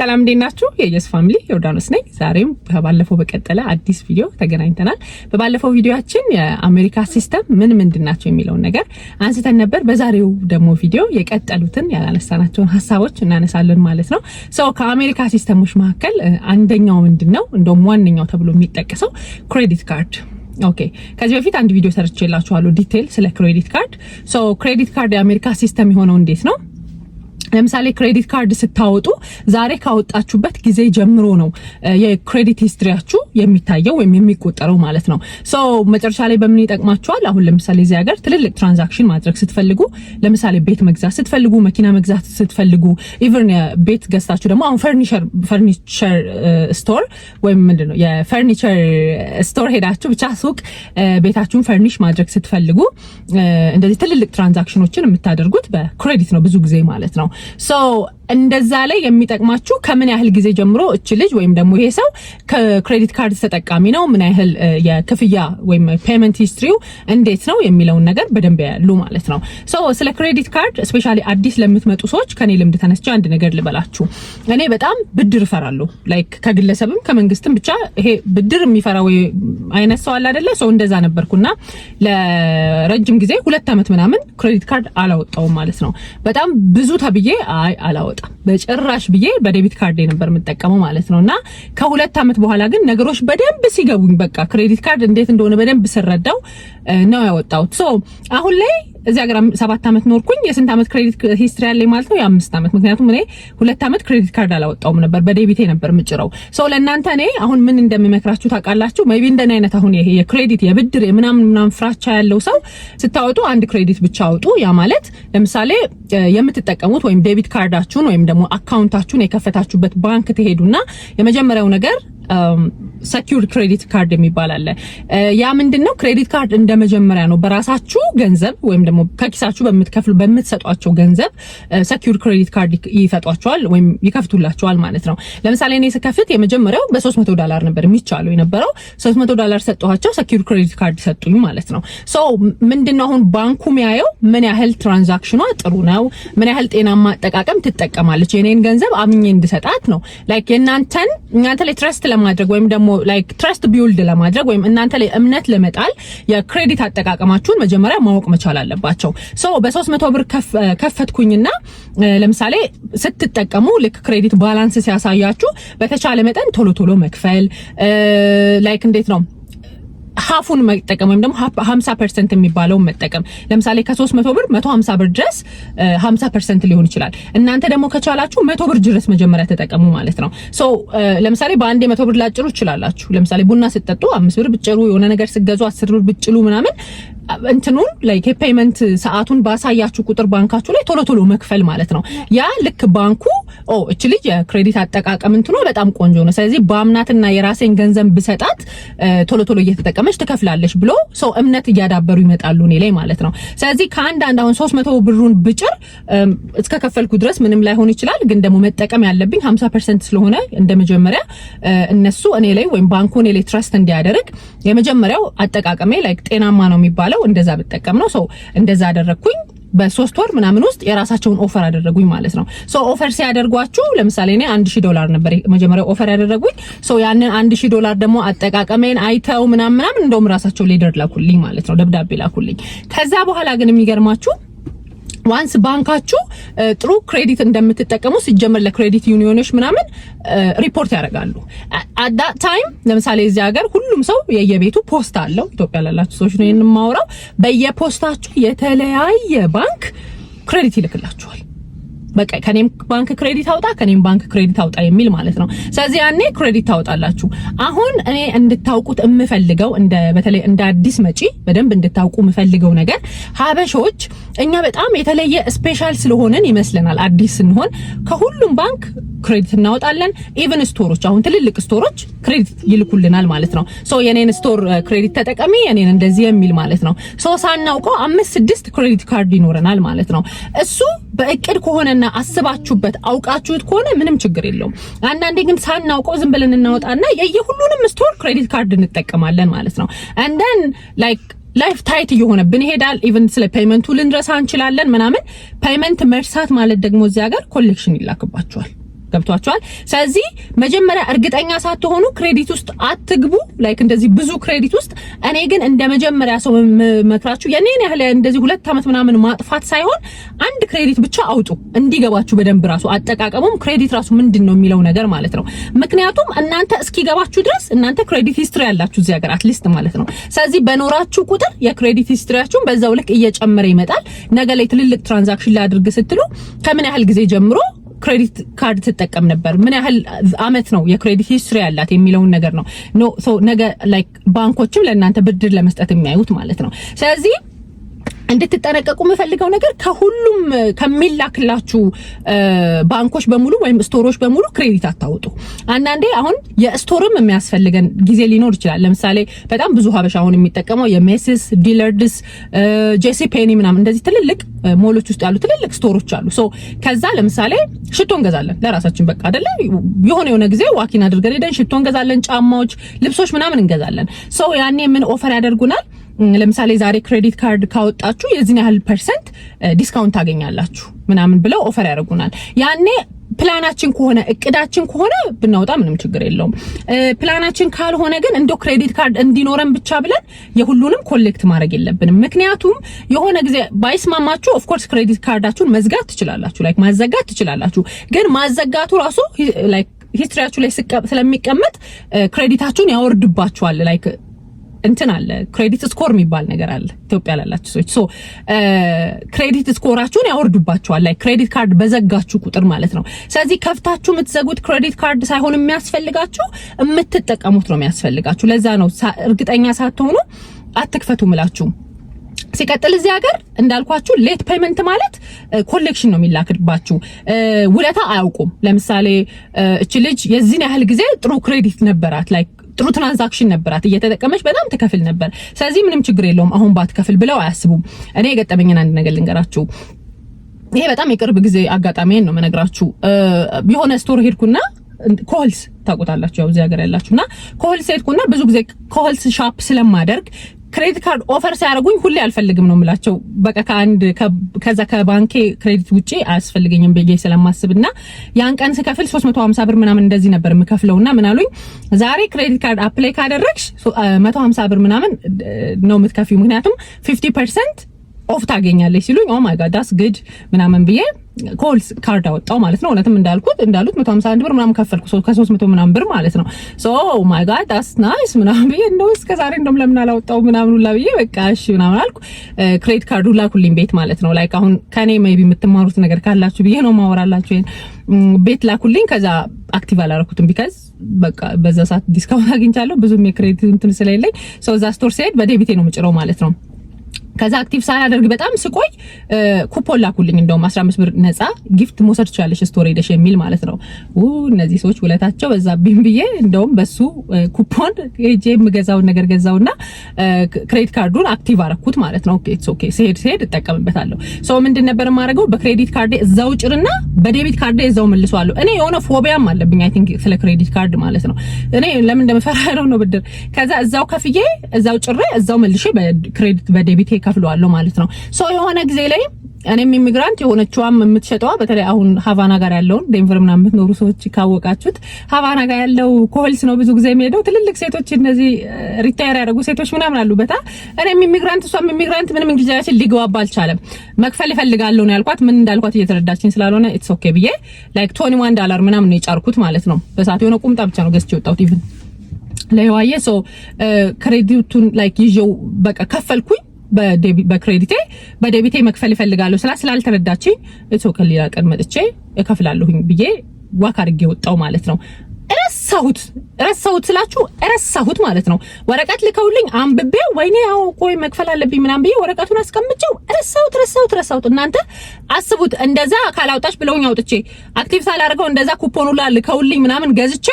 ሰላም እንዴናችሁ የየስ ፋሚሊ ዮርዳኖስ ነኝ። ዛሬም ባለፈው በቀጠለ አዲስ ቪዲዮ ተገናኝተናል። በባለፈው ቪዲዮአችን የአሜሪካ ሲስተም ምን ምንድናቸው የሚለውን ነገር አንስተን ነበር። በዛሬው ደግሞ ቪዲዮ የቀጠሉትን ያላነሳናቸውን ሐሳቦች እናነሳለን ማለት ነው። ከአሜሪካ ሲስተሞች መካከል አንደኛው ምንድነው እንደውም ዋነኛው ተብሎ የሚጠቀሰው ክሬዲት ካርድ። ኦኬ ከዚህ በፊት አንድ ቪዲዮ ሰርቼላችኋለሁ ዲቴል ስለ ክሬዲት ካርድ። ክሬዲት ካርድ የአሜሪካ ሲስተም የሆነው እንዴት ነው? ለምሳሌ ክሬዲት ካርድ ስታወጡ ዛሬ ካወጣችሁበት ጊዜ ጀምሮ ነው የክሬዲት ሂስትሪያችሁ የሚታየው ወይም የሚቆጠረው ማለት ነው። መጨረሻ ላይ በምን ይጠቅማችኋል? አሁን ለምሳሌ እዚህ ሀገር ትልልቅ ትራንዛክሽን ማድረግ ስትፈልጉ፣ ለምሳሌ ቤት መግዛት ስትፈልጉ፣ መኪና መግዛት ስትፈልጉ፣ ኢቭን ቤት ገዝታችሁ ደግሞ አሁን ፈርኒቸር ስቶር ወይም ምንድነው የፈርኒቸር ስቶር ሄዳችሁ ብቻ ሱቅ ቤታችሁን ፈርኒሽ ማድረግ ስትፈልጉ እንደዚህ ትልልቅ ትራንዛክሽኖችን የምታደርጉት በክሬዲት ነው ብዙ ጊዜ ማለት ነው። እንደዛ ላይ የሚጠቅማችሁ ከምን ያህል ጊዜ ጀምሮ እቺ ልጅ ወይም ደግሞ ይሄ ሰው ከክሬዲት ካርድ ተጠቃሚ ነው፣ ምን ያህል የክፍያ ወይም ፔመንት ሂስትሪው እንዴት ነው የሚለውን ነገር በደንብ ያሉ ማለት ነው። ስለ ክሬዲት ካርድ ስፔሻሊ አዲስ ለምትመጡ ሰዎች ከኔ ልምድ ተነስቼ አንድ ነገር ልበላችሁ። እኔ በጣም ብድር እፈራለሁ። ላይክ ከግለሰብም ከመንግስትም ብቻ ይሄ ብድር የሚፈራው አይነት ሰው አለ አይደለ? እንደዛ ነበርኩና ለረጅም ጊዜ 2 አመት ምናምን ክሬዲት ካርድ አላወጣውም ማለት ነው። በጣም ብዙ ተብዬ አላወጣ በጭራሽ ብዬ በዴቢት ካርድ ነበር የምጠቀመው ማለት ነውና ከ2 አመት በኋላ ግን ነገሮች በደንብ ሲገቡኝ በቃ ክሬዲት ካርድ እንዴት እንደሆነ በደንብ ስረዳው ነው ያወጣሁት። አሁን ላይ እዚህ ሀገር 7 አመት ኖርኩኝ። የስንት አመት ክሬዲት ሂስትሪ አለኝ ማለት ነው? የ5 አመት። ምክንያቱም እኔ 2 አመት ክሬዲት ካርድ አላወጣውም ነበር፣ በዴቢቴ ነበር ምጭረው። ለእናንተ እኔ አሁን ምን እንደምመክራችሁ ታውቃላችሁ? ሜቢ እንደኔ አይነት አሁን ይሄ የክሬዲት የብድር የምናምን ፍራቻ ያለው ሰው ስታወጡ አንድ ክሬዲት ብቻ አውጡ። ያ ማለት ለምሳሌ የምትጠቀሙት ወይም ዴቢት ካርዳችሁን ወይም ደግሞ አካውንታችሁን የከፈታችሁበት ባንክ ትሄዱና የመጀመሪያው ነገር ሰኪዩር ክሬዲት ካርድ የሚባል አለ። ያ ምንድነው? ክሬዲት ካርድ እንደመጀመሪያ ነው በራሳችሁ ገንዘብ ወይም ደግሞ ከኪሳችሁ በምትሰጧቸው ገንዘብ ሰኪዩር ክሬዲት ካርድ ይፈቷቸዋል ወይም ይከፍቱላቸዋል ማለት ነው። ለምሳሌ እኔ ስከፍት የመጀመሪያው $300 ነበር የሚቻለው የነበረው። $300 ሰጠኋቸው፣ ሰኪዩር ክሬዲት ካርድ ሰጡኝ ማለት ነው። ምንድነው አሁን ባንኩ የሚያየው ምን ያህል ትራንዛክሽኗ ጥሩ ነው፣ ምን ያህል ጤናማ አጠቃቀም ትጠቀማለች፣ የኔን ገንዘብ አምኜ እንድሰጣት ነው። ላይክ እናንተ ላይ ትረስት ለማድረግ ወይም ደግሞ ላይክ ትረስት ቢልድ ለማድረግ ወይም እናንተ ላይ እምነት ለመጣል የክሬዲት አጠቃቀማችሁን መጀመሪያ ማወቅ መቻል አለባቸው። በ300 ብር ከፈትኩኝና ለምሳሌ ስትጠቀሙ ልክ ክሬዲት ባላንስ ሲያሳያችሁ በተቻለ መጠን ቶሎ መክፈል ላይክ እንዴት ነው ሀፉን መጠቀም ወይም ደግሞ 50% የሚባለው መጠቀም። ለምሳሌ ከ300 ብር 150 ብር ድረስ 50% ሊሆን ይችላል። እናንተ ደግሞ ከቻላችሁ 100 ብር ድረስ መጀመሪያ ተጠቀሙ ማለት ነው። ለምሳሌ በአንዴ 100 ብር ላጭሩ ይችላላችሁ። ለምሳሌ ቡና ስትጠጡ 5 ብር ብጭሩ፣ የሆነ ነገር ስትገዙ 10 ብር ብጭሉ ምናምን እንትኑን ላይክ የፔመንት ሰዓቱን ባሳያችሁ ቁጥር ባንካችሁ ላይ ቶሎ መክፈል ማለት ነው። ያ ልክ ባንኩ እቺ ልጅ የክሬዲት አጠቃቀም እንትኑ በጣም ቆንጆ ነው፣ ስለዚህ ባምናትና የራሴን ገንዘብ ብሰጣት ቶሎ እየተጠቀመች ትከፍላለች ብሎ እምነት እያዳበሩ ይመጣሉ እኔ ላይ ማለት ነው። ስለዚህ ከአንድ አሁን 300 ብሩን ብጭር እስከ ከፈልኩ ድረስ ምንም ላይሆን ይችላል፣ ግን ደግሞ መጠቀም ያለብኝ 50% ስለሆነ እንደመጀመሪያ እነሱ እኔ ላይ ወይም ባንኩ እኔ ላይ ትረስት እንዲያደርግ የመጀመሪያው አጠቃቀሜ ላይክ ጤናማ ነው የሚባለው እንደዛ ብጠቀም ነው። እንደዛ አደረኩኝ። በ3 ወር ምናምን ውስጥ የራሳቸውን ኦፈር አደረጉኝ ማለት ነው። ኦፈር ሲያደርጓችሁ ለምሳሌ እኔ $1000 ነበር መጀመሪያ ኦፈር ያደረጉኝ። ያንን $1000 ደግሞ አጠቃቀሜን አይተው ምናምን እንደውም ራሳቸው ሌደር ላኩልኝ ማለት ነው፣ ደብዳቤ ላኩልኝ። ከዛ በኋላ ግን የሚገርማችሁ ዋንስ ባንካችሁ ጥሩ ክሬዲት እንደምትጠቀሙ ሲጀመር ለክሬዲት ዩኒዮኖች ምናምን ሪፖርት ያደርጋሉ። at that time ለምሳሌ እዚህ ሀገር ሁሉም ሰው የየቤቱ ፖስታ አለው። ኢትዮጵያ ላላችሁ ሰዎች ነው የምማወራው። በየፖስታችሁ የተለያየ ባንክ ክሬዲት ይልክላችኋል። በቃ ከኔም ባንክ ክሬዲት አውጣ ከኔም ባንክ ክሬዲት አውጣ የሚል ማለት ነው። ስለዚህ ያኔ ክሬዲት ታውጣላችሁ። አሁን እኔ እንድታውቁት የምፈልገው በተለይ እንደ አዲስ መጪ በደንብ እንድታውቁ የምፈልገው ነገር ሀበሾች እኛ በጣም የተለየ ስፔሻል ስለሆነን ይመስለናል አዲስ ስንሆን ከሁሉም ባንክ ክሬዲት እናወጣለን። ኢቭን ስቶሮች አሁን ትልልቅ ስቶሮች ክሬዲት ይልኩልናል ማለት ነው። የኔን ስቶር ክሬዲት ተጠቀሚ የኔን እንደዚህ የሚል ማለት ነው። ሳናውቀው 5-6 ክሬዲት ካርድ ይኖረናል ማለት ነው። እሱ በእቅድ ከሆነና አስባችሁበት አውቃችሁት ከሆነ ምንም ችግር የለውም። አንዳንዴ ግን ሳናውቀው ዝም ብለን እናወጣና የየሁሉንም ስቶር ክሬዲት ካርድ እንጠቀማለን ማለት ነው። and then like ላይፍ ታይት እየሆነብን ይሄዳል። ኢቭን ስለ ፔመንቱ ልንረሳ እንችላለን ምናምን። ፔመንት መርሳት ማለት ደግሞ እዚህ ሀገር ኮሌክሽን ይላክባችኋል። ገብቷቸዋል። ስለዚህ መጀመሪያ እርግጠኛ ሳትሆኑ ክሬዲት ውስጥ አትግቡ። ላይክ እንደዚህ ብዙ ክሬዲት ውስጥ እኔ ግን እንደ መጀመሪያ ሰው መክራችሁ የኔን ያህል እንደዚህ 2 አመት ምናምን ማጥፋት ሳይሆን አንድ ክሬዲት ብቻ አውጡ እንዲገባችሁ በደንብ ራሱ አጠቃቀሙም ክሬዲት ራሱ ምንድነው የሚለው ነገር ማለት ነው። ምክንያቱም እናንተ እስኪገባችሁ ድረስ እናንተ ክሬዲት ሂስትሪ ያላችሁ እዚህ ሀገር አትሊስት ማለት ነው። ስለዚህ በኖራችሁ ቁጥር የክሬዲት ሂስትሪያችሁን በዛው ልክ እየጨመረ ይመጣል። ነገ ላይ ትልልቅ ትራንዛክሽን ላድርግ ስትሉ ከምን ያህል ጊዜ ጀምሮ ክሬዲት ካርድ ትጠቀም ነበር፣ ምን ያህል አመት ነው የክሬዲት ሂስትሪ ያላት የሚለውን ነገር ነው ነገ ላይክ ባንኮችም ለእናንተ ብድር ለመስጠት የሚያዩት ማለት ነው። ስለዚህ እንድትጠነቀቁ የምፈልገው ነገር ከሁሉም ከሚላክላችሁ ባንኮች በሙሉ ወይም ስቶሮች በሙሉ ክሬዲት አታውጡ። አንዳንዴ አሁን የስቶርም የሚያስፈልገን ጊዜ ሊኖር ይችላል። ለምሳሌ በጣም ብዙ ሀበሻ አሁን የሚጠቀመው የሜሲስ፣ ዲለርድስ፣ ጄሲ ፔኒ ምናምን እንደዚህ ትልልቅ ሞሎች ውስጥ ያሉ ትልልቅ ስቶሮች አሉ። ሶ ከዛ ለምሳሌ ሽቶ እንገዛለን ለራሳችን በቃ አይደለ የሆነ ጊዜ ዋኪን አድርገን ሄደን ሽቶ እንገዛለን፣ ጫማዎች፣ ልብሶች ምናምን እንገዛለን። ሶ ያኔ ምን ኦፈር ያደርጉናል? ለምሳሌ ዛሬ ክሬዲት ካርድ ካወጣችሁ የዚህን ያህል % ዲስካውንት ታገኛላችሁ ምናምን ብለው ኦፈር ያደርጉናል። ያኔ ፕላናችን ከሆነ እቅዳችን ከሆነ ብናወጣ ምንም ችግር የለውም። ፕላናችን ካልሆነ ግን እንደ ክሬዲት ካርድ እንዲኖረን ብቻ ብለን የሁሉንም ኮሌክት ማድረግ የለብንም። ምክንያቱም የሆነ ጊዜ ባይስማማችሁ ኦፍ ኮርስ ክሬዲት ካርዳችሁን መዝጋት ትችላላችሁ፣ ላይክ ማዘጋት ትችላላችሁ። ግን ማዘጋቱ ራሱ ላይክ ሂስትሪያችሁ ላይ ስለሚቀመጥ ክሬዲታችሁን ያወርድባችኋል። ላይክ እንትን አለ ክሬዲት ስኮር የሚባል ነገር አለ ኢትዮጵያ ላላችሁ ሰዎች። ሶ ክሬዲት ስኮራችሁን ያወርዱባችኋል ላይ ክሬዲት ካርድ በዘጋችሁ ቁጥር ማለት ነው። ስለዚህ ከፍታችሁ የምትዘጉት ክሬዲት ካርድ ሳይሆን የሚያስፈልጋችሁ የምትጠቀሙት ነው የሚያስፈልጋችሁ። ለዛ ነው እርግጠኛ ሳትሆኑ አትክፈቱ ምላችሁ። ሲቀጥል እዚህ ሀገር እንዳልኳችሁ ሌት ፔመንት ማለት ኮሌክሽን ነው የሚላክባችሁ። ውለታ አያውቁም። ለምሳሌ እቺ ልጅ የዚህን ያህል ጊዜ ጥሩ ክሬዲት ነበራት ላይ ጥሩ ትራንዛክሽን ነበራት እየተጠቀመች በጣም ትከፍል ነበር። ስለዚህ ምንም ችግር የለውም አሁን ባትከፍል ብለው አያስቡም። እኔ የገጠመኝን አንድ ነገር ልንገራችሁ። ይሄ በጣም የቅርብ ጊዜ አጋጣሚዬን ነው መነግራችሁ። የሆነ ስቶር ሄድኩና ኮልስ ታውቁታላችሁ ያው እዚህ ሀገር ያላችሁና ኮልስ ሄድኩና ብዙ ጊዜ ኮልስ ሻፕ ስለማደርግ ክሬዲት ካርድ ኦፈር ሲያደርጉኝ ሁሌ አልፈልግም ነው የምላቸው። በቃ ከዛ ከባንኬ ክሬዲት ውጪ አያስፈልገኝም ብዬ ስለማስብና ያን ቀን ስከፍል 350 ብር ምናምን እንደዚህ ነበር የምከፍለውና ምን አሉኝ፣ ዛሬ ክሬዲት ካርድ አፕላይ ካደረግሽ 150 ብር ምናምን ነው የምትከፊው፣ ምክንያቱም 50% ኦፍ ታገኛለች ሲሉኝ ኦ ማይ ጋድ ዳትስ ጉድ ምናምን ብዬ ኮልስ ካርድ አወጣው ማለት ነው። እውነትም እንዳሉት 151 ብር ምናምን ከፈልኩ ከ300 ምናምን ብር ማለት ነው። ሶ ኦ ማይ ጋድ ዳትስ ናይስ ምናምን ብዬ እንደው እስከ ዛሬ እንደውም ለምን አላወጣው ምናምን ሁላ ብዬ በቃ እሺ ምናምን አልኩ። ክሬዲት ካርዱ ላኩልኝ ቤት ማለት ነው። ላይክ አሁን ከኔ ሜቢ የምትማሩት ነገር ካላችሁ ብዬ ነው ማወራላችሁ። ቤት ላኩልኝ። ከዛ አክቲቭ አላረኩትም ቢካዝ በቃ በዛ ሰዓት ዲስካውንት አግኝቻለሁ ብዙም የክሬዲት እንትን ስለሌለኝ ሶ እዛ ስቶር ሲሄድ በዴቢቴ ነው የምጭረው ማለት ነው። ከዛ አክቲቭ ሳላደርግ በጣም ስቆይ ኩፖን ላኩልኝ። እንደውም 15 ብር ነፃ ጊፍት መውሰድ ትችላለሽ ስቶር ሄደሽ የሚል ማለት ነው። እነዚህ ሰዎች ውለታቸው በዛብኝ ብዬ እንደውም በሱ ኩፖን ሄጄ የምገዛውን ነገር ገዛውና ክሬዲት ካርዱን አክቲቭ አረኩት ማለት ነው። ኦኬ ኢትስ ኦኬ ሲሄድ እጠቀምበታለሁ። ሶ ምንድን ነበር የማደርገው በክሬዲት ካርድ እዛው ጭርና በዴቢት ካርድ እዛው መልሷለሁ። እኔ የሆነ ፎቢያም አለብኝ አይ ቲንክ ስለ ክሬዲት ካርድ ማለት ነው። እኔ ለምን እንደምፈራ ነው ብድር ከዛ እዛው ከፍዬ እዛው ጭሬ እዛው መልሼ በክሬዲት በዴቢት ከፍሏለሁ ማለት ነው። ሶ የሆነ ጊዜ ላይ እኔም ኢሚግራንት የሆነችዋም የምትሸጠዋ በተለይ አሁን ሃቫና ጋር ያለውን ዴንቨር ምናምን የምትኖሩ ሰዎች ካወቃችሁት ሃቫና ጋር ያለው ኮልስ ነው ብዙ ጊዜ የሚሄደው ትልልቅ ሴቶች እነዚህ ሪታየር ያደረጉ ሴቶች ምናምን አሉበት። እኔም ኢሚግራንት እሷም ኢሚግራንት ምንም እንግሊዝኛችን ሊግባባ አልቻለም። መክፈል ይፈልጋለሁ ነው ያልኳት። ምን እንዳልኳት እየተረዳችኝ ስላልሆነ ኢትስ ኦኬ ብዬ ላይክ $21 ምናምን ነው የጫርኩት ማለት ነው። በሰዓት የሆነ ቁምጣ ብቻ ነው ገዝቼ ወጣሁት ኢቭን ለዋዬ ሶ ክሬዲቱን ላይክ ይዤው በቃ ከፈልኩኝ በዴቢቴ መክፈል ይፈልጋለሁ ስላልተረዳችኝ እቶ ከሌላ ቀን መጥቼ እከፍላለሁኝ ብዬ ዋካ አድርጌ ወጣው ማለት ነው። ረሳሁት ስላችሁ ረሳሁት ማለት ነው። ወረቀት ልከውልኝ አንብቤው ወይኔ ያው ቆይ መክፈል አለብኝ ምናምን ብዬ ወረቀቱን አስቀምጬው ረሳሁት። እናንተ አስቡት እንደዛ ካላውጣሽ ብለውኝ አውጥቼ አክቲቭ ሳላደርገው እንደዛ ኩፖኑ ላይ ልከውልኝ ምናምን ገዝቼ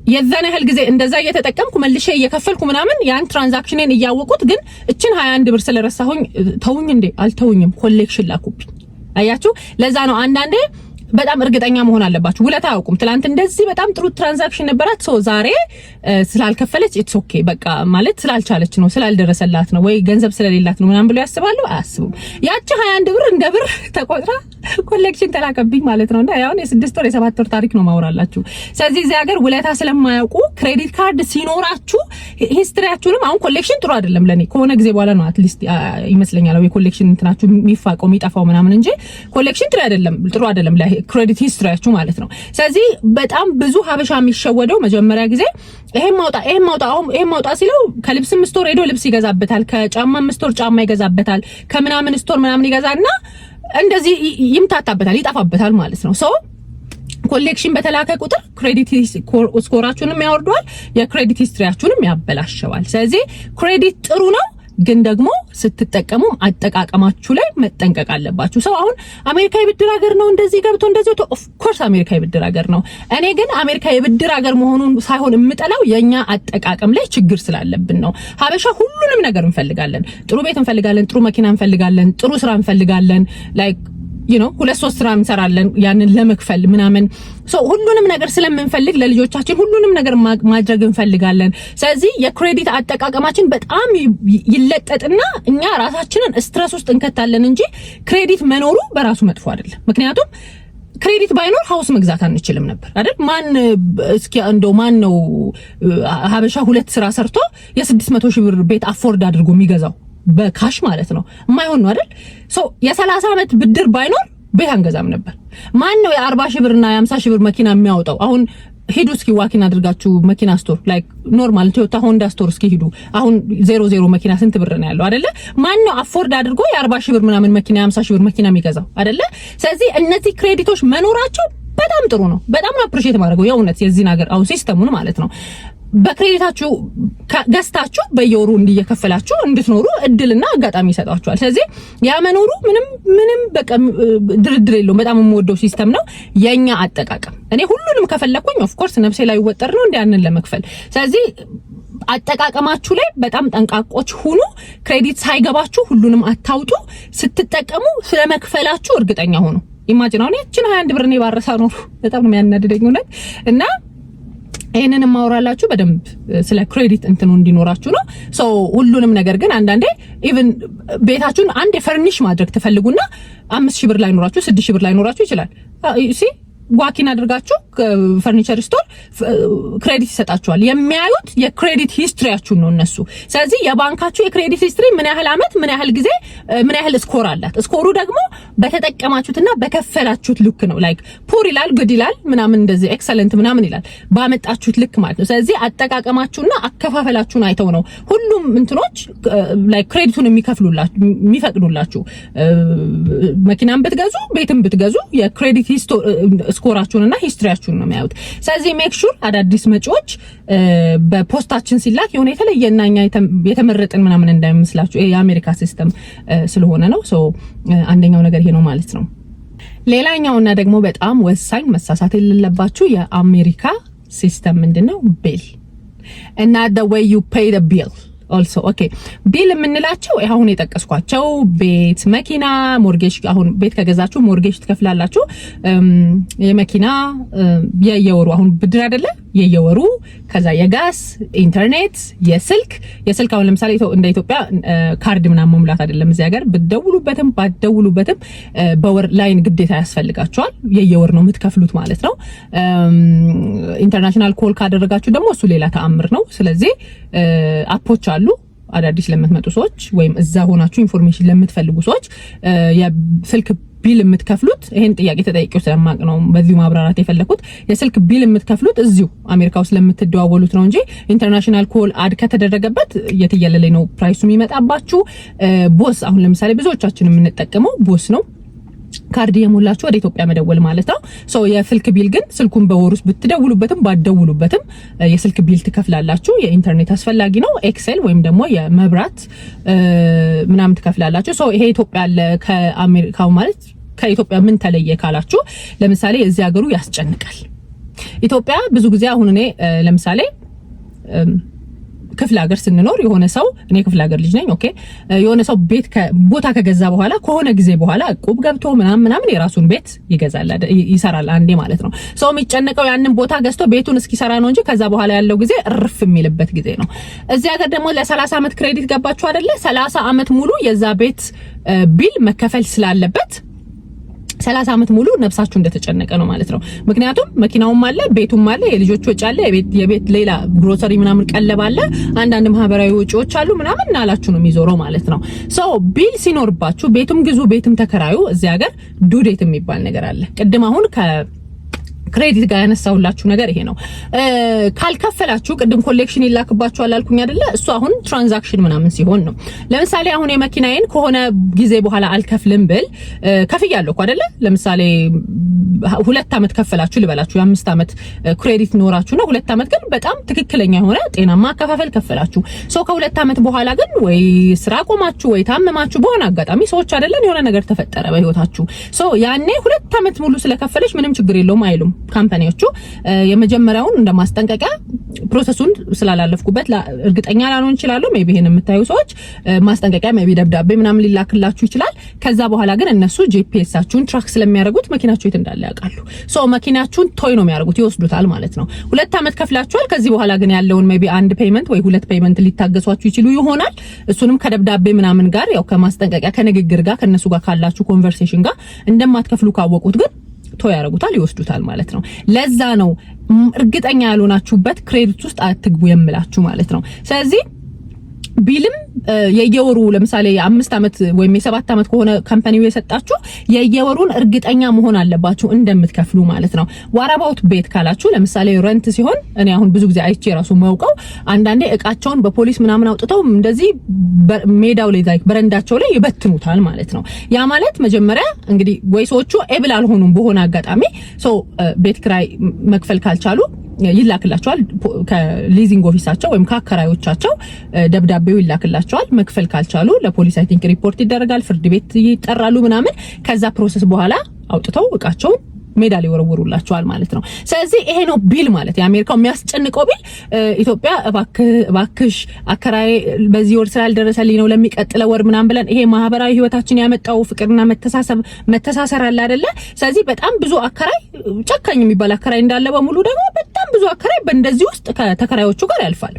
የዛን ያህል ጊዜ እንደዛ እየተጠቀምኩ መልሼ እየከፈልኩ ምናምን ያን ትራንዛክሽኔን እያወቁት ግን እችን 21 ብር ስለረሳሁኝ ተውኝ እንዴ አልተውኝም ኮሌክሽን ላኩብኝ። አያችሁ ለዛ ነው አንዳንዴ በጣም እርግጠኛ መሆን አለባችሁ። ውለታ አያውቁም። ትላንት እንደዚህ በጣም ጥሩ ትራንዛክሽን ነበራት ሶ ዛሬ ስላልከፈለች ኢትስ ኦኬ በቃ ማለት ስላልቻለች ነው ስላልደረሰላት ነው ወይ ገንዘብ ስለሌላት ነው ምናምን ብሎ ያስባሉ። አያስቡም። ያቺ 21 ብር እንደ ብር ተቆጥራ ኮሌክሽን ተላከብኝ ማለት ነውና ያው የ6 ወር የ7 ወር ታሪክ ነው ማውራላችሁ። ስለዚህ እዚህ ሀገር ውለታ ስለማያውቁ ክሬዲት ካርድ ሲኖራችሁ ሂስትሪያችሁንም አሁን ኮሌክሽን ጥሩ አይደለም ለኔ ከሆነ ጊዜ በኋላ ነው አትሊስት ይመስለኛል ወይ ኮሌክሽን እንትናችሁ የሚፋቀው የሚጠፋው ምናምን እንጂ ኮሌክሽን ጥሩ አይደለም ክሬዲት ሂስትሪያችሁ ማለት ነው። ስለዚህ በጣም ብዙ ሀበሻ የሚሸወደው መጀመሪያ ጊዜ ይሄን ማውጣ ሲለው ከልብስም ስቶር ሄዶ ልብስ ይገዛበታል፣ ከጫማም ስቶር ጫማ ይገዛበታል፣ ከምናምን ስቶር ምናምን ይገዛና እንደዚህ ይምታታበታል፣ ይጠፋበታል ማለት ነው። ሶ ኮሌክሽን በተላከ ቁጥር ክሬዲት ስኮራችሁንም ያወርደዋል፣ የክሬዲት ሂስትሪያችሁንም ያበላሸዋል። ስለዚህ ክሬዲት ጥሩ ነው ግን ደግሞ ስትጠቀሙ አጠቃቀማችሁ ላይ መጠንቀቅ አለባችሁ። ሰው አሁን አሜሪካ የብድር ሀገር ነው እንደዚህ ገብቶ እንደዚህ ኦፍ ኮርስ አሜሪካ የብድር ሀገር ነው። እኔ ግን አሜሪካ የብድር ሀገር መሆኑን ሳይሆን የምጠላው የኛ አጠቃቀም ላይ ችግር ስላለብን ነው። ሀበሻ ሁሉንም ነገር እንፈልጋለን። ጥሩ ቤት እንፈልጋለን፣ ጥሩ መኪና እንፈልጋለን፣ ጥሩ ስራ እንፈልጋለን ላይክ ሁለት ሶስት ስራ እንሰራለን ያንን ለመክፈል ምናምን ሁሉንም ነገር ስለምንፈልግ ለልጆቻችን ሁሉንም ነገር ማድረግ እንፈልጋለን። ስለዚህ የክሬዲት አጠቃቀማችን በጣም ይለጠጥና እኛ ራሳችንን ስትረስ ውስጥ እንከታለን እንጂ ክሬዲት መኖሩ በራሱ መጥፎ አይደለም። ምክንያቱም ክሬዲት ባይኖር ሃውስ መግዛት አንችልም ነበር አይደል? ማን ነው ሀበሻ ሁለት ስራ ሰርቶ የ600 ሺህ ብር ቤት አፎርድ አድርጎ የሚገዛው በካሽ ማለት ነው? የማይሆን ነው አይደል? የ30 አመት ብድር ባይኖር ቤት አንገዛም ነበር። ማን ነው የ40 ሺህ ብርና የ50 ሺህ ብር መኪና የሚያወጣው? አሁን ሂዱ እስኪ ዋኪን አድርጋችሁ መኪና ስቶር ላይክ ኖርማል ቶዮታ ሆንዳ ስቶር እስኪ ሂዱ። አሁን 00 መኪና ስንት ብር ነው ያለው አይደለ? ማን ነው አፎርድ አድርጎ የ40 ሺህ ብር ምናምን መኪና የ50 ሺህ ብር መኪና የሚገዛው አይደለ? ስለዚህ እነዚህ ክሬዲቶች መኖራቸው በጣም ጥሩ ነው። በጣም ነው አፕሪሺየት ማድረገው የእውነት የዚህ ነገር አሁን ሲስተሙን ማለት ነው። በክሬዲታችሁ ገዝታችሁ በየወሩ እንዲየከፈላችሁ እንድትኖሩ እድልና አጋጣሚ ይሰጣችኋል። ስለዚህ ያ መኖሩ ምንም በቃ ድርድር የለውም። በጣም የምወደው ሲስተም ነው። የኛ አጠቃቀም እኔ ሁሉንም ከፈለኩኝ ኦፍ ኮርስ ነፍሴ ላይ ወጠር ነው እንዲያንን ለመክፈል። ስለዚህ አጠቃቀማችሁ ላይ በጣም ጠንቃቆች ሁኑ። ክሬዲት ሳይገባችሁ ሁሉንም አታውጡ። ስትጠቀሙ ስለመክፈላችሁ እርግጠኛ ሁኑ። ኢማጂን አሁን እቺን 21 ብር ነው ባረሳ ነው በጣም ነው የሚያናድደኝ እውነት እና ይሄንን ማውራላችሁ በደንብ ስለ ክሬዲት እንትኑ እንዲኖራችሁ ነው። ሁሉንም ነገር ግን አንዳንዴ ኢቭን ቤታችሁን አንድ ፈርኒሽ ማድረግ ትፈልጉና 5000 ብር ላይ ኖራችሁ 6000 ብር ላይ ኖራችሁ ይችላል ዋኪን አድርጋችሁ ፈርኒቸር ስቶር ክሬዲት ይሰጣችኋል። የሚያዩት የክሬዲት ሂስትሪያችሁን ነው እነሱ። ስለዚህ የባንካችሁ የክሬዲት ሂስትሪ ምን ያህል አመት ምን ያህል ጊዜ ምን ያህል ስኮር አላት። ስኮሩ ደግሞ በተጠቀማችሁትና በከፈላችሁት ልክ ነው። ላይክ ፑር ይላል፣ ጉድ ይላል፣ ምናምን እንደዚህ ኤክሰለንት ምናምን ይላል ባመጣችሁት ልክ ማለት ነው። ስለዚህ አጠቃቀማችሁና አከፋፈላችሁን አይተው ነው ሁሉም እንትኖች ላይክ ክሬዲቱን የሚፈቅዱላችሁ። መኪናን ብትገዙ ቤትም ብትገዙ የክሬዲት ስኮራችሁንና ሂስትሪያችሁን ነው የሚያዩት። ስለዚህ ሜክ ሹር አዳዲስ መጪዎች በፖስታችን ሲላክ የሆነ የተለየና እኛ የተመረጥን ምናምን እንዳይመስላችሁ። ይሄ የአሜሪካ ሲስተም ስለሆነ ነው። አንደኛው ነገር ይሄ ነው ማለት ነው። ሌላኛውና ደግሞ በጣም ወሳኝ መሳሳት የሌለባችሁ የአሜሪካ ሲስተም ምንድነው? ቢል እና the way you pay the bill also okay ቢል የምንላቸው አሁን የጠቀስኳቸው ቤት፣ መኪና፣ ሞርጌጅ። አሁን ቤት ከገዛችሁ ሞርጌጅ ትከፍላላችሁ። የመኪና የየወሩ አሁን ብድር አይደለ የየወሩ፣ ከዛ የጋስ፣ ኢንተርኔት፣ የስልክ አሁን ለምሳሌ እንደ ኢትዮጵያ ካርድ ምናምን መሙላት አይደለም እዚህ ሀገር ብትደውሉበትም ባትደውሉበትም በወር ላይን ግዴታ ያስፈልጋቸዋል። የየወር ነው የምትከፍሉት ማለት ነው። ኢንተርናሽናል ኮል ካደረጋችሁ ደግሞ እሱ ሌላ ተአምር ነው። ስለዚህ አፖች አሉ አዳዲስ ለምትመጡ ሰዎች ወይም እዛ ሆናችሁ ኢንፎርሜሽን ለምትፈልጉ ሰዎች የስልክ ቢል የምትከፍሉት ይሄን ጥያቄ ተጠይቄው ስለማቅ ነው በዚህ ማብራራት የፈለኩት። የስልክ ቢል የምትከፍሉት እዚሁ አሜሪካ ውስጥ ለምትደዋወሉት ነው እንጂ ኢንተርናሽናል ኮል አድ ከተደረገበት የትየለለኝ ነው ፕራይሱ የሚመጣባችሁ። ቦስ አሁን ለምሳሌ ብዙዎቻችን የምንጠቀመው ቦስ ነው። ካርድ የሞላችሁ ወደ ኢትዮጵያ መደወል ማለት ነው። የስልክ ቢል ግን ስልኩን በወር ውስጥ ብትደውሉበትም ባትደውሉበትም የስልክ ቢል ትከፍላላችሁ። የኢንተርኔት አስፈላጊ ነው። ኤክሴል ወይም ደግሞ የመብራት ምናምን ትከፍላላችሁ። ይሄ ኢትዮጵያ አለ ከአሜሪካው ማለት ከኢትዮጵያ ምን ተለየ ካላችሁ ለምሳሌ እዚህ ሀገሩ ያስጨንቃል። ኢትዮጵያ ብዙ ጊዜ አሁን እኔ ለምሳሌ ክፍለ ሀገር ስንኖር የሆነ ሰው እኔ ክፍለ ሀገር ልጅ ነኝ ኦኬ የሆነ ሰው ቤት ቦታ ከገዛ በኋላ ከሆነ ጊዜ በኋላ ቁብ ገብቶ ምናምን የራሱን ቤት ይገዛል ይሰራል አንዴ ማለት ነው ሰው የሚጨነቀው ያንን ቦታ ገዝቶ ቤቱን እስኪሰራ ነው እንጂ ከዛ በኋላ ያለው ጊዜ እርፍ የሚልበት ጊዜ ነው እዚህ ሀገር ደግሞ ለ30 አመት ክሬዲት ገባችሁ አይደለ 30 አመት ሙሉ የዛ ቤት ቢል መከፈል ስላለበት 30 አመት ሙሉ ነፍሳችሁ እንደተጨነቀ ነው ማለት ነው ምክንያቱም መኪናውም አለ ቤቱም አለ የልጆች ወጪ አለ የቤት ሌላ ግሮሰሪ ምናምን ቀለብ አለ አንዳንድ ማህበራዊ ወጪዎች አሉ ምናምን ናላችሁ ነው የሚዞረው ማለት ነው ሶ ቢል ሲኖርባችሁ ቤቱም ግዙ ቤቱም ተከራዩ እዚህ ሀገር ዱዴት የሚባል ነገር አለ ቅድም አሁን ክሬዲት ጋር ያነሳውላችሁ ነገር ይሄ ነው ካልከፈላችሁ ቅድም ኮሌክሽን ይላክባችኋል አልኩኝ አይደለ እሱ አሁን ትራንዛክሽን ምናምን ሲሆን ነው ለምሳሌ አሁን የመኪናዬን ከሆነ ጊዜ በኋላ አልከፍልም ብል ከፍያለሁ እኮ አይደለ ለምሳሌ 2 አመት ከፈላችሁ ልበላችሁ የ5 አመት ክሬዲት ኖራችሁና 2 አመት ግን በጣም ትክክለኛ የሆነ ጤናማ አከፋፈል ከፈላችሁ ሶ ከ2 አመት በኋላ ግን ወይ ስራ ቆማችሁ ወይ ታመማችሁ በሆነ አጋጣሚ ሰዎች አይደለን የሆነ ነገር ተፈጠረ በህይወታችሁ ሶ ያኔ 2 አመት ሙሉ ስለከፈለች ምንም ችግር የለውም አይሉም ካምፓኒዎቹ የመጀመሪያውን እንደማስጠንቀቂያ ፕሮሰሱን ስላላለፍኩበት እርግጠኛ ላልሆን ይችላል ሜቢ ይሄን የምታዩ ሰዎች ማስጠንቀቂያ ሜቢ ደብዳቤ ምናምን ሊላክላችሁ ይችላል ከዛ በኋላ ግን እነሱ ጂፒኤሳችሁን ትራክ ስለሚያደርጉት መኪናችሁ የት እንዳለ ያውቃሉ ሶ መኪናችሁን ቶይ ነው የሚያደርጉት ይወስዱታል ማለት ነው 2 አመት ከፍላችኋል ከዚህ በኋላ ግን ያለውን ሜቢ አንድ ፔመንት ወይ 2 ፔመንት ሊታገሷችሁ ይችሉ ይሆናል እሱንም ከደብዳቤ ምናምን ጋር ያው ከማስጠንቀቂያ ከንግግር ጋር ከነሱ ጋር ካላችሁ ኮንቨርሴሽን ጋር እንደማትከፍሉ ካወቁት ግን ቶ ያረጉታል ይወስዱታል ማለት ነው ለዛ ነው እርግጠኛ ያልሆናችሁበት ክሬዲት ውስጥ አትግቡ የምላችሁ ማለት ነው ስለዚህ ቢልም የየወሩ ለምሳሌ የ5 አመት ወይም የ7 አመት ከሆነ ካምፓኒው የሰጣችሁ የየወሩን እርግጠኛ መሆን አለባችሁ እንደምትከፍሉ ማለት ነው ዋራባውት ቤት ካላችሁ ለምሳሌ ሬንት ሲሆን እኔ አሁን ብዙ ጊዜ አይቼ ራሱ ማውቀው አንዳንዴ እቃቸውን በፖሊስ ምናምን አውጥተው እንደዚህ ሜዳው ላይ በረንዳቸው ላይ ይበትኑታል ማለት ነው ያ ማለት መጀመሪያ እንግዲህ ወይ ሰዎቹ ኤብል አልሆኑም በሆነ አጋጣሚ ሶ ቤት ክራይ መክፈል ካልቻሉ ይላክላቸዋል ከሊዚንግ ኦፊሳቸው ወይም ከአከራዮቻቸው ደብዳቤው ይላክላቸዋል መክፈል ካልቻሉ ለፖሊስ አይ ቲንክ ሪፖርት ይደረጋል ፍርድ ቤት ይጠራሉ ምናምን ከዛ ፕሮሰስ በኋላ አውጥተው እቃቸው ሜዳ ላይ ወረወሩላቸዋል ማለት ነው ስለዚህ ይሄ ነው ቢል ማለት የአሜሪካው የሚያስጨንቀው ቢል ኢትዮጵያ እባክሽ አከራይ በዚህ ወር ስላልደረሰልኝ ነው ለሚቀጥለው ወር ምናምን ብለን ይሄ ማህበራዊ ህይወታችን ያመጣው ፍቅርና መተሳሰር አለ አይደለ ስለዚህ በጣም ብዙ አከራይ ጨካኝ የሚባል አከራይ እንዳለ በሙሉ ደግሞ በጣም ብዙ አከራይ በእንደዚህ ውስጥ ከተከራዮቹ ጋር ያልፋል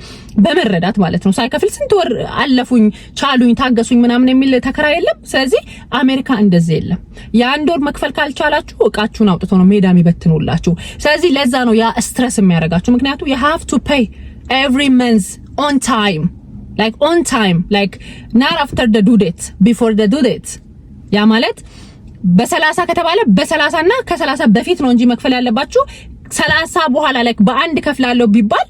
በመረዳት ማለት ነው ሳይከፍል ስንት ወር አለፉኝ ቻሉኝ ታገሱኝ ምናምን የሚል ተከራይ የለም ስለዚህ አሜሪካ እንደዚህ የለም የአንድ ወር መክፈል ካልቻላችሁ እቃችሁን አውጥቶ ነው ሜዳ የሚበትኑላችሁ ስለዚህ ለዛ ነው ያ ስትረስ የሚያደርጋችሁ ምክንያቱም you have to pay every month on time like not after the due date before the due date ያ ማለት በ30 ከተባለ በ30 እና ከ30 በፊት ነው እንጂ መክፈል ያለባችሁ 30 በኋላ like በአንድ ከፍላለሁ ቢባል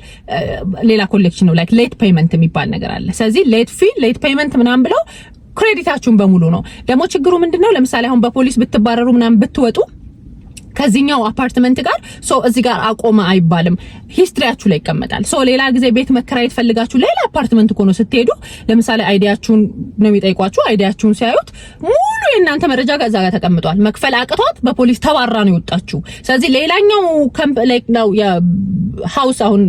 ሌላ ኮሌክሽን ነው like late payment የሚባል ነገር አለ ስለዚህ late payment ምናምን ብለው ክሬዲታችሁን በሙሉ ነው ደግሞ ችግሩ ምንድነው ለምሳሌ አሁን በፖሊስ ብትባረሩ ምናምን ብትወጡ ከዚህኛው አፓርትመንት ጋር ሶ እዚህ ጋር አቆመ አይባልም ሂስትሪያችሁ ላይ ይቀመጣል ሶ ሌላ ጊዜ ቤት መከራየት ፈልጋችሁ ሌላ አፓርትመንት ኮኖ ስትሄዱ ለምሳሌ አይዲያችሁን ነው የሚጠይቋችሁ አይዲያችሁን ሲያዩት ሙሉ የእናንተ መረጃ ጋር እዛ ጋር ተቀምጧል መክፈል አቅቷት በፖሊስ ተባራ ነው የወጣችሁ ስለዚህ ሌላኛው ላይክ ነው የሃውስ አሁን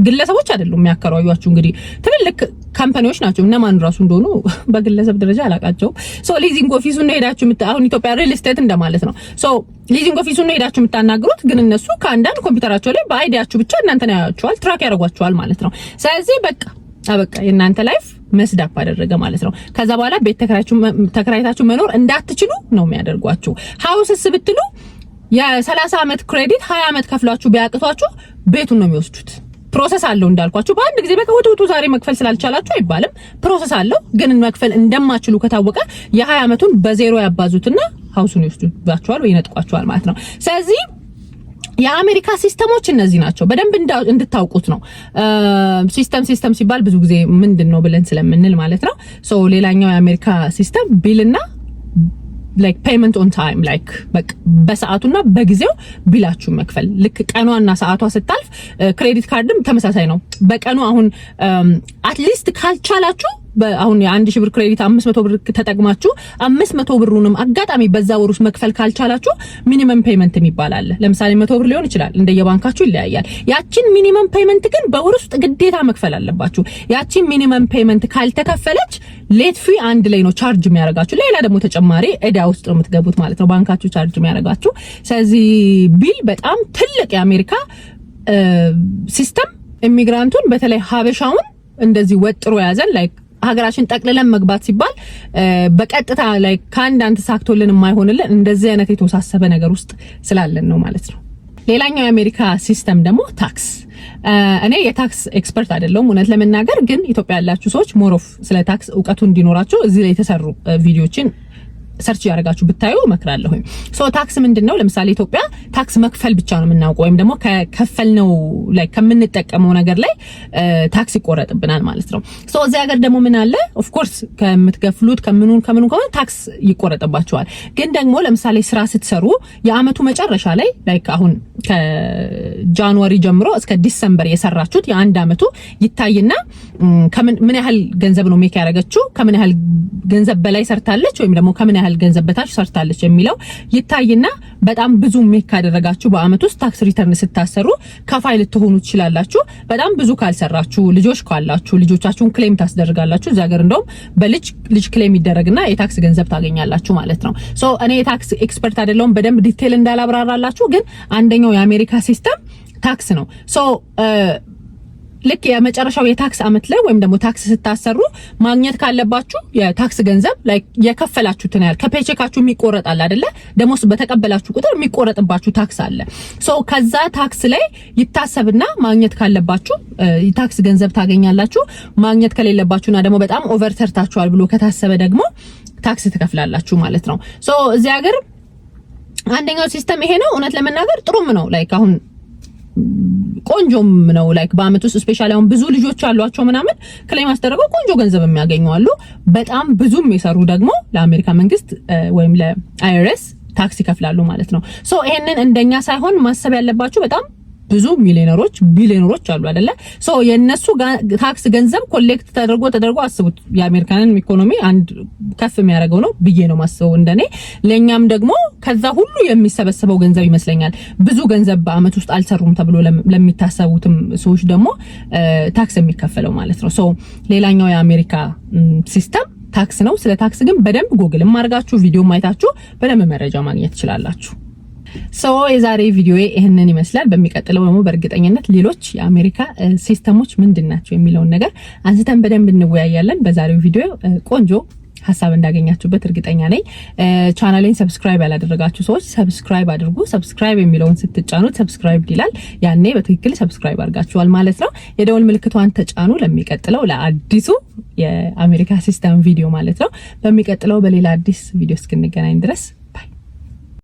ግለሰቦች አይደሉም የሚያከራዩአችሁ እንግዲህ ትልልቅ ካምፓኒዎች ናቸው እነማን ራሱ እንደሆኑ በግለሰብ ደረጃ አላቃቸው ሶ ሊዚንግ ኦፊሱን ነው ሄዳችሁ አሁን ኢትዮጵያ ሪል ስቴት እንደማለት ነው ሶ ሊዚንግ ኦፊሱን ነው ሄዳችሁ የምታናግሩት ግን እነሱ ከአንዳንድ ኮምፒውተራቸው ላይ በአይዲያችሁ ብቻ እናንተን ያያችኋል ትራክ ያደርጓችኋል ማለት ነው ስለዚህ በቃ የእናንተ ላይፍ መስዳፕ አደረገ ማለት ነው ከዛ በኋላ ቤት ተከራይታችሁ መኖር እንዳትችሉ ነው የሚያደርጓችሁ ሃውስስ ብትሉ የ30 አመት ክሬዲት 20 አመት ከፍላችሁ ቢያቅቷችሁ ቤቱን ነው የሚወስዱት ፕሮሰስ አለው እንዳልኳችሁ በአንድ ጊዜ በቃ ወጥቶ ዛሬ መክፈል ስላልቻላችሁ አይባልም ፕሮሰስ አለው ግን መክፈል እንደማትችሉ ከታወቀ የ20 አመቱን በዜሮ ያባዙትና ሃውሱን ይወስዱባችኋል ወይ ይነጥቋችኋል ማለት ነው ስለዚህ የአሜሪካ ሲስተሞች እነዚህ ናቸው በደንብ እንድታውቁት ነው ሲስተም ሲባል ብዙ ጊዜ ምንድነው ብለን ስለምንል ማለት ነው ሶ ሌላኛው የአሜሪካ ሲስተም ቢልና like payment on time like በሰዓቱና በጊዜው ቢላችሁ መክፈል ልክ ቀኗና ሰዓቷ ስታልፍ ክሬዲት ካርድም ተመሳሳይ ነው በቀኑ አሁን አትሊስት ካልቻላችሁ አሁን የ1000 ብር ክሬዲት 500 ብር ተጠቅማችሁ 500 ብሩንም አጋጣሚ በዛ ወር ውስጥ መክፈል ካልቻላችሁ ሚኒመም ፔመንት የሚባል አለ። ለምሳሌ 100 ብር ሊሆን ይችላል፣ እንደየባንካችሁ ይለያያል። ያቺን ሚኒመም ፔመንት ግን በወር ውስጥ ግዴታ መክፈል አለባችሁ። ያቺን ሚኒመም ፔመንት ካልተከፈለች ሌት ፊ አንድ ላይ ነው ቻርጅ የሚያደርጋችሁ። ሌላ ደግሞ ተጨማሪ እዳ ውስጥ ነው የምትገቡት ማለት ነው፣ ባንካችሁ ቻርጅ የሚያደርጋችሁ። ስለዚህ ቢል በጣም ትልቅ የአሜሪካ ሲስተም ኢሚግራንቱን በተለይ ሀበሻውን እንደዚህ ወጥሮ ያዘን ላይክ ሀገራችን ጠቅልለን መግባት ሲባል በቀጥታ ላይ ካንዳንት ሳክቶልን የማይሆንልን እንደዚህ አይነት የተወሳሰበ ነገር ውስጥ ስላለን ነው ማለት ነው። ሌላኛው የአሜሪካ ሲስተም ደግሞ ታክስ። እኔ የታክስ ኤክስፐርት አይደለሁም እውነት ለመናገር፣ ግን ኢትዮጵያ ያላችሁ ሰዎች ሞሮፍ ስለ ታክስ እውቀቱ እንዲኖራቸው እዚህ ላይ የተሰሩ ቪዲዮችን ሰርች ያደርጋችሁ ብታዩ እመክራለሁ። ሶ ታክስ ምንድነው? ለምሳሌ ኢትዮጵያ ታክስ መክፈል ብቻ ነው የምናውቀው፣ ወይም ደግሞ ከከፈልነው ላይ ከምንጠቀመው ነገር ላይ ታክስ ይቆረጥብናል ማለት ነው። ሶ እዚህ ሀገር ደግሞ ምን አለ? ኦፍ ኮርስ ከምትከፍሉት ከምኑን ከሆነ ታክስ ይቆረጥባቸዋል። ግን ደግሞ ለምሳሌ ስራ ስትሰሩ የአመቱ መጨረሻ ላይ ላይክ አሁን ከጃንዋሪ ጀምሮ እስከ ዲሰምበር የሰራችሁት የአንድ አመቱ ይታይና ምን ያህል ገንዘብ ነው ሜክ ያደረገችው፣ ከምን ያህል ገንዘብ በላይ ሰርታለች ወይም ደግሞ ከምን ያህል ገንዘብ በታች ሰርታለች የሚለው ይታይና በጣም ብዙ ሜክ ካደረጋችሁ በአመት ውስጥ ታክስ ሪተርን ስታሰሩ ከፋይ ልትሆኑ ትችላላችሁ። በጣም ብዙ ካልሰራችሁ ልጆች ካላችሁ ልጆቻችሁን ክሌም ታስደርጋላችሁ። እዛ ሀገር እንደውም በልጅ ክሌም ይደረግና የታክስ ገንዘብ ታገኛላችሁ ማለት ነው። ሶ እኔ የታክስ ኤክስፐርት አይደለሁም፣ በደንብ ዲቴል እንዳላብራራላችሁ፣ ግን አንደኛው የአሜሪካ ሲስተም ታክስ ነው። ሶ ልክ የመጨረሻው የታክስ አመት ላይ ወይም ደግሞ ታክስ ስታሰሩ ማግኘት ካለባችሁ የታክስ ገንዘብ ላይክ የከፈላችሁትን ያህል ከፔቼካችሁ የሚቆረጣል አይደለ? ደሞዝ በተቀበላችሁ ቁጥር የሚቆረጥባችሁ ታክስ አለ። ሶ ከዛ ታክስ ላይ ይታሰብና ማግኘት ካለባችሁ የታክስ ገንዘብ ታገኛላችሁ። ማግኘት ከሌለባችሁና ደግሞ በጣም ኦቨር ሰርታችኋል ብሎ ከታሰበ ደግሞ ታክስ ትከፍላላችሁ ማለት ነው። ሶ እዚህ ሀገር አንደኛው ሲስተም ይሄ ነው። እውነት ለመናገር ጥሩም ነው። ላይክ አሁን ቆንጆም ነው። ላይክ በአመት ውስጥ ስፔሻሊ አሁን ብዙ ልጆች ያሏቸው ምናምን ክሌም አስደረገው ቆንጆ ገንዘብ የሚያገኙ አሉ። በጣም ብዙም የሰሩ ደግሞ ለአሜሪካ መንግስት ወይም ለአይአርኤስ ታክስ ይከፍላሉ ማለት ነው። ሶ ይሄንን እንደኛ ሳይሆን ማሰብ ያለባችሁ በጣም ብዙ ሚሊዮነሮች ቢሊዮነሮች አሉ አይደለ? ሶ የነሱ ታክስ ገንዘብ ኮሌክት ተደርጎ አስቡት የአሜሪካንን ኢኮኖሚ አንድ ከፍ የሚያደርገው ነው ብዬ ነው ማስበው እንደኔ። ለኛም ደግሞ ከዛ ሁሉ የሚሰበሰበው ገንዘብ ይመስለኛል ብዙ ገንዘብ በአመት ውስጥ አልሰሩም ተብሎ ለሚታሰቡትም ሰዎች ደግሞ ታክስ የሚከፈለው ማለት ነው። ሶ ሌላኛው የአሜሪካ ሲስተም ታክስ ነው። ስለ ታክስ ግን በደንብ ጎግልም አድርጋችሁ ቪዲዮ ማይታችሁ በደንብ መረጃ ማግኘት ትችላላችሁ። ሶ የዛሬ ቪዲዮ ይሄንን ይመስላል። በሚቀጥለው ደግሞ በእርግጠኝነት ሌሎች የአሜሪካ ሲስተሞች ምንድናቸው የሚለውን ነገር አንስተን በደንብ እንወያያለን። በዛሬው ቪዲዮ ቆንጆ ሐሳብ እንዳገኛችሁበት እርግጠኛ ነኝ። ቻናሌን ሰብስክራይብ ያላደረጋችሁ ሰዎች ሰብስክራይብ አድርጉ። ሰብስክራይብ የሚለውን ስትጫኑት ሰብስክራይብ ይላል። ያኔ በትክክል ሰብስክራይብ አድርጋችኋል ማለት ነው። የደወል ምልክቷን ተጫኑ ለሚቀጥለው ለአዲሱ የአሜሪካ ሲስተም ቪዲዮ ማለት ነው። በሚቀጥለው በሌላ አዲስ ቪዲዮ እስክንገናኝ ድረስ